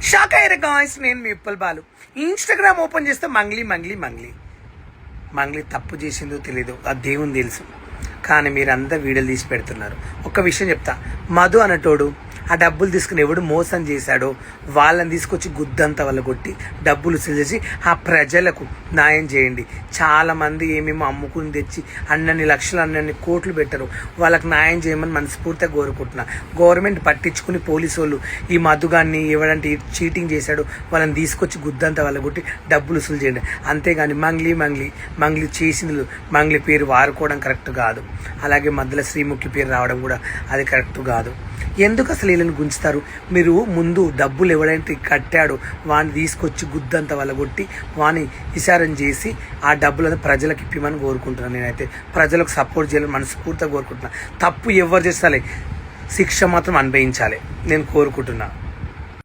Shock అయ్యారు guys. నేను మీ Uppal Balu. Instagram open చేస్తే మంగ్లీ మంగ్లీ మంగ్లీ మంగ్లీ తప్పు చేసిందో తెలీదు, ఆ దేవుని తెలుసు. కానీ మీరంతా వీడియోలు తీసి పెడుతున్నారు. ఒక్క విషయం చెప్తా, మధు అనటోడు ఆ డబ్బులు తీసుకుని ఎవడు మోసం చేశాడో వాళ్ళని తీసుకొచ్చి గుద్దంతా వాళ్ళ కొట్టి డబ్బులు చేసి ఆ ప్రజలకు న్యాయం చేయండి. చాలామంది ఏమేమో అమ్ముకుని తెచ్చి అన్నన్ని లక్షలు అన్నన్ని కోట్లు పెట్టరు. వాళ్ళకి న్యాయం చేయమని మనస్ఫూర్తిగా కోరుకుంటున్నా. గవర్నమెంట్ పట్టించుకుని పోలీసు వాళ్ళు ఈ మధుగాన్ని ఎవడంటే చీటింగ్ చేశాడో వాళ్ళని తీసుకొచ్చి గుద్దంతా వాళ్ళ కొట్టి డబ్బులు వసూలు చేయండి. అంతేగాని మంగ్లీ మంగ్లీ మంగ్లీ చేసింది మంగ్లీ పేరు వాడుకోవడం కరెక్ట్ కాదు. అలాగే మధ్యలో శ్రీముఖి పేరు రావడం కూడా అది కరెక్ట్ కాదు. ఎందుకు అసలు వీళ్ళని గుంచుతారు? మీరు ముందు డబ్బులు ఎవడైతే కట్టాడో వాడిని తీసుకొచ్చి గుద్దంతా వాళ్ళ కొట్టి వాని విచారణ చేసి ఆ డబ్బులను ప్రజలకు ఇప్పిమని కోరుకుంటున్నాను. నేనైతే ప్రజలకు సపోర్ట్ చేయాలని మనస్ఫూర్తిగా కోరుకుంటున్నాను. తప్పు ఎవరు చేస్తాలే, శిక్ష మాత్రం అనుభవించాలి నేను కోరుకుంటున్నా.